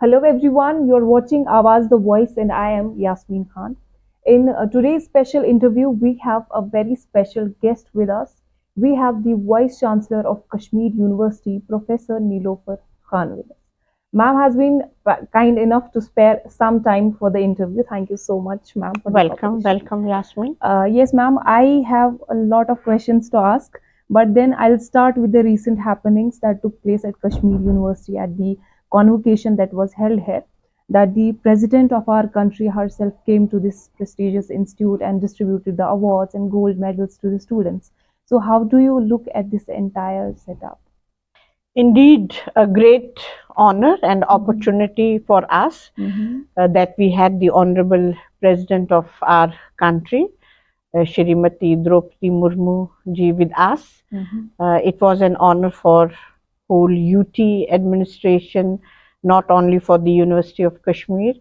Hello everyone, you're watching Awaz-The Voice and I am Yasmin Khan. In today's special interview, we have a very special guest with us. We have the Vice Chancellor of Kashmir University, Professor Nilofer Khan with us. Ma'am has been kind enough to spare some time for the interview. Thank you so much, ma'am. Welcome, Yasmin. Yes, ma'am, I have a lot of questions to ask, but then I'll start with the recent happenings that took place at Kashmir University at the convocation that was held here, that the president of our country herself came to this prestigious institute and distributed the awards and gold medals to the students. So how do you look at this entire setup? Indeed, a great honor and opportunity for us that we had the Honorable President of our country, Shrimati Draupadi Murmu ji with us. It was an honor for whole UT administration, not only for the University of Kashmir.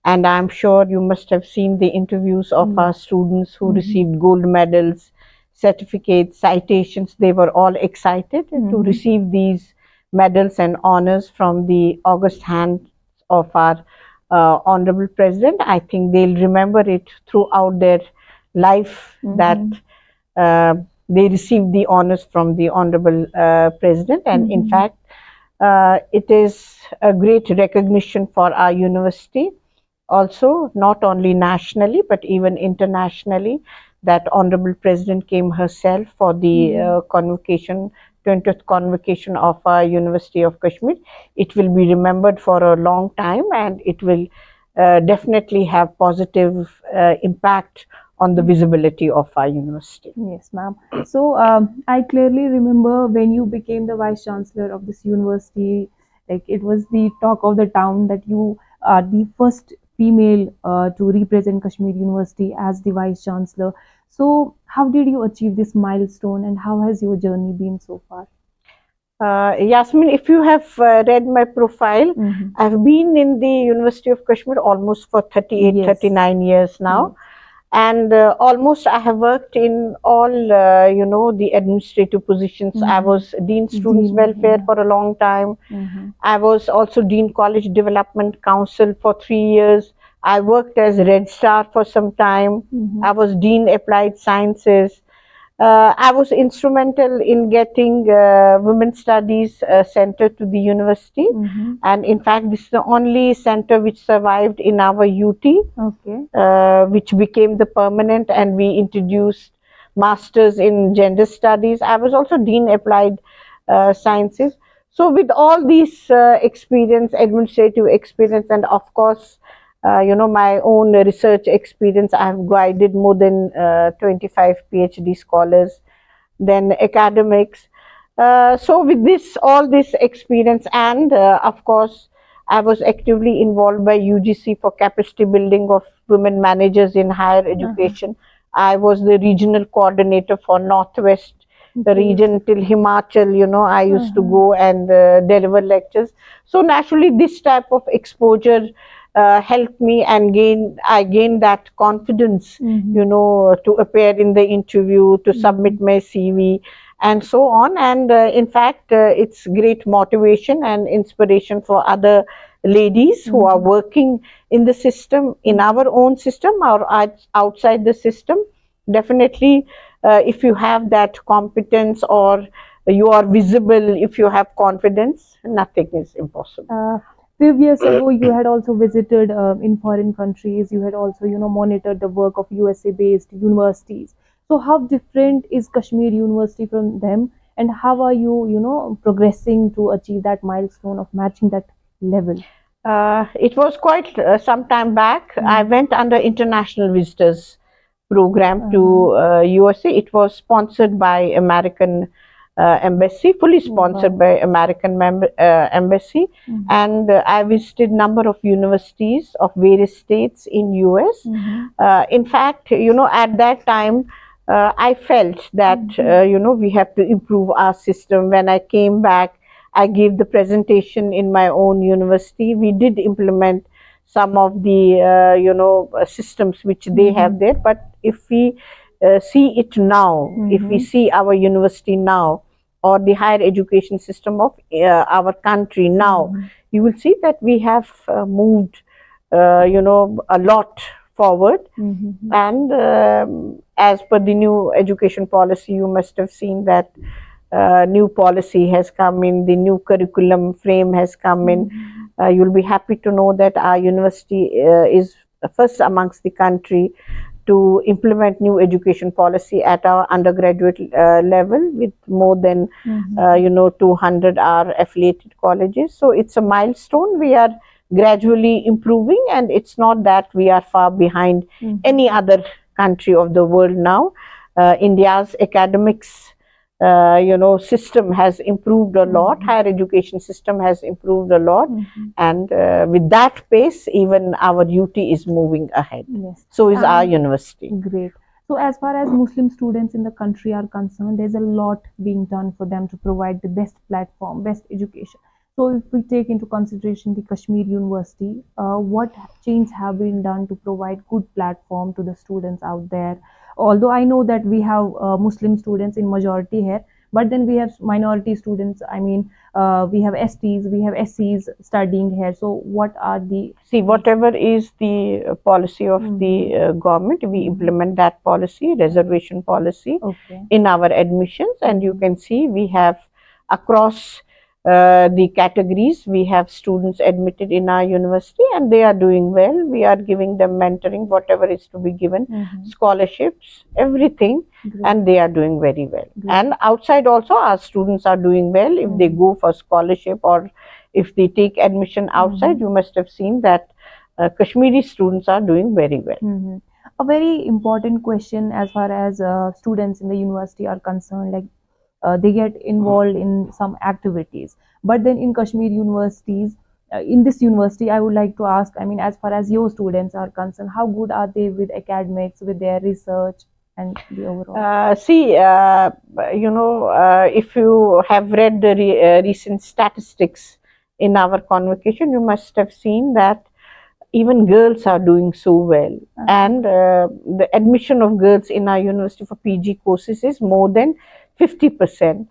And I'm sure you must have seen the interviews of our students who received gold medals, certificates, citations. They were all excited to receive these medals and honors from the august hands of our Honorable President. I think they'll remember it throughout their life that they received the honors from the Honorable President. And in fact, it is a great recognition for our university, also not only nationally but even internationally, that Honorable President came herself for the convocation, 20th convocation of our University of Kashmir. It will be remembered for a long time, and it will definitely have positive impact on the visibility of our university. Yes, ma'am. So I clearly remember when you became the Vice Chancellor of this university, like it was the talk of the town that you are the first female to represent Kashmir University as the Vice Chancellor. So how did you achieve this milestone and how has your journey been so far? Yasmin, if you have read my profile, I've been in the University of Kashmir almost for 38, 39 years now. And almost I have worked in all, the administrative positions. I was Dean Students Welfare for a long time. I was also Dean College Development Council for 3 years. I worked as Red Star for some time. I was Dean Applied Sciences. I was instrumental in getting Women's Studies Center to the university. And in fact, this is the only center which survived in our UT, which became the permanent, and we introduced Masters in Gender Studies. I was also Dean Applied Sciences. So with all these experience, administrative experience, and of course, my own research experience, I have guided more than 25 PhD scholars, then academics. So with all this experience, and of course, I was actively involved by UGC for capacity building of women managers in higher education. I was the regional coordinator for Northwest, the region till Himachal. I used to go and deliver lectures. So naturally, this type of exposure helped me, and I gained that confidence, to appear in the interview, to submit my CV, and so on. And in fact, it's great motivation and inspiration for other ladies who are working in the system, in our own system or outside the system. Definitely, if you have that competence or you are visible, if you have confidence, nothing is impossible. Few years ago, you had also visited in foreign countries. You had also, monitored the work of USA-based universities. So how different is Kashmir University from them, and how are you, progressing to achieve that milestone of matching that level? It was quite some time back. I went under international visitors program to USA. It was sponsored by American embassy, fully sponsored by American embassy, and I visited number of universities of various states in US. In fact, at that time, I felt that we have to improve our system. When I came back, I gave the presentation in my own university. We did implement some of the systems which they have there, but if we see it now, if we see our university now, or the higher education system of our country now, you will see that we have moved, a lot forward. And as per the new education policy, you must have seen that new policy has come in, the new curriculum frame has come in. You'll be happy to know that our university is first amongst the country to implement new education policy at our undergraduate level, with more than 200 our affiliated colleges. So it's a milestone. We are gradually improving, and it's not that we are far behind any other country of the world now. India's academics system has improved a lot. Higher education system has improved a lot, and with that pace, even our UT is moving ahead. Yes. So is our university. Great. So as far as Muslim students in the country are concerned, there's a lot being done for them to provide the best platform, best education. So if we take into consideration the Kashmir University, what changes have been done to provide good platform to the students out there? Although I know that we have Muslim students in majority here, but then we have minority students. I mean, we have STs, we have SCs studying here. So what are the... See, whatever is the policy of the government, we implement that policy, reservation policy, in our admissions. And you can see we have across the categories, we have students admitted in our university, and they are doing well. We are giving them mentoring, whatever is to be given, scholarships, everything, and they are doing very well. And outside also, our students are doing well. If they go for scholarship or if they take admission outside, you must have seen that Kashmiri students are doing very well. A very important question as far as students in the university are concerned, like they get involved in some activities, but then in Kashmir universities, in this university, I would like to ask, I mean, as far as your students are concerned, how good are they with academics, with their research and the overall? If you have read the recent statistics in our convocation, you must have seen that even girls are doing so well. And the admission of girls in our university for PG courses is more than 50%.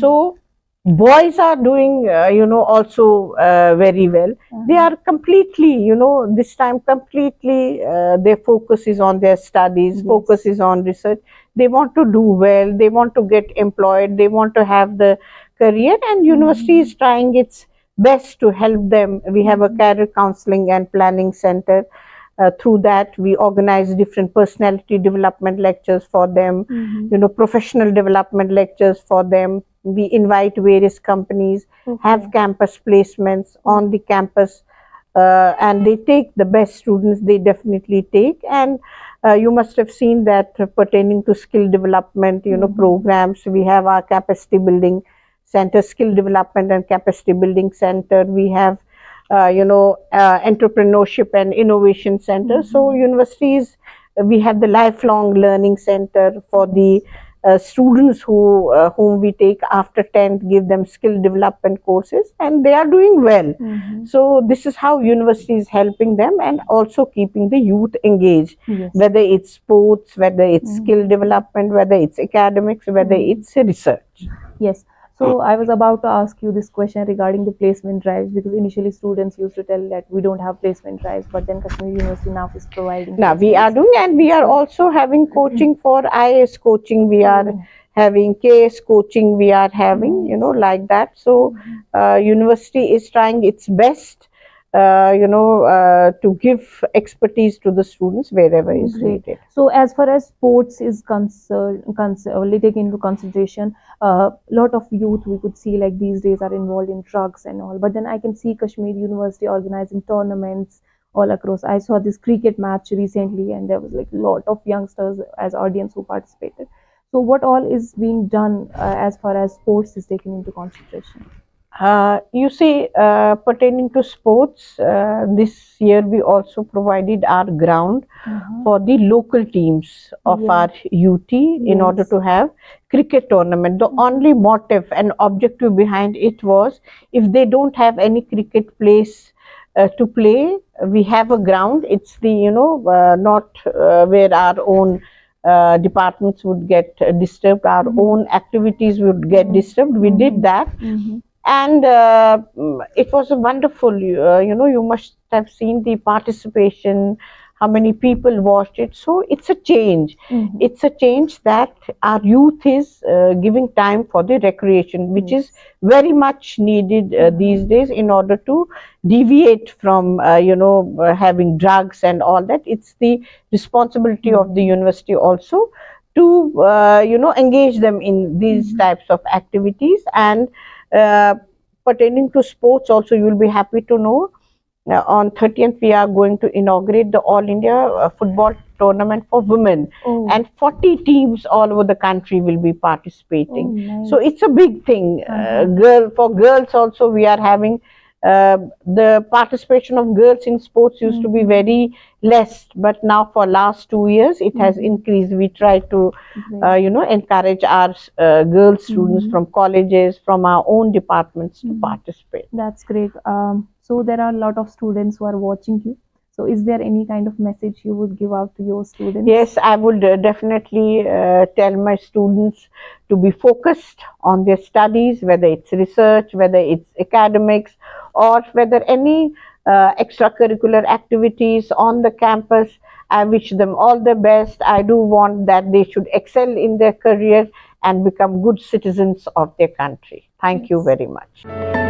So boys are doing, also very well. They are completely, this time completely, their focus is on their studies, focus is on research. They want to do well, they want to get employed, they want to have the career, and university is trying its best to help them. We have a career counseling and planning center. Through that, we organize different personality development lectures for them, professional development lectures for them. We invite various companies, have campus placements on the campus, and they take the best students, they definitely take. And you must have seen that pertaining to skill development, programs. We have our capacity building center, skill development and capacity building center. We have entrepreneurship and innovation center. So universities, we have the lifelong learning center for the students whom we take after 10th, give them skill development courses, and they are doing well. So this is how university is helping them, and also keeping the youth engaged, whether it's sports, whether it's skill development, whether it's academics, whether it's research. Yes. So I was about to ask you this question regarding the placement drives, because initially students used to tell that we don't have placement drives, but then Kashmir University now is providing. Now we are doing, and we are also having coaching for IAS coaching. We are having KS coaching. We are having, like that. So university is trying its best, to give expertise to the students wherever is needed. So as far as sports is concerned, only take into consideration, a lot of youth we could see like these days are involved in drugs and all, but then I can see Kashmir University organizing tournaments all across. I saw this cricket match recently, and there was like a lot of youngsters as audience who participated. So what all is being done as far as sports is taken into consideration? You see, pertaining to sports, this year we also provided our ground for the local teams of our UT in order to have cricket tournament. The only motive and objective behind it was, if they don't have any cricket place to play, we have a ground. It's the, not where our own departments would get disturbed, our own activities would get disturbed. We did that. And it was a wonderful, you must have seen the participation, how many people watched it. So it's a change. It's a change that our youth is giving time for the recreation, which is very much needed these days in order to deviate from, having drugs and all that. It's the responsibility of the university also to, engage them in these types of activities. And pertaining to sports also, you will be happy to know, on 30th we are going to inaugurate the All India football tournament for women, and 40 teams all over the country will be participating. Nice. So it's a big thing. For girls also, we are having the participation of girls in sports used to be very less, but now for last 2 years it has increased. We try to encourage our girl students from colleges, from our own departments to participate. That's great. So there are a lot of students who are watching you. So is there any kind of message you would give out to your students? Yes, I would definitely tell my students to be focused on their studies, whether it's research, whether it's academics, or whether any extracurricular activities on the campus. I wish them all the best. I do want that they should excel in their career and become good citizens of their country. Thank you very much.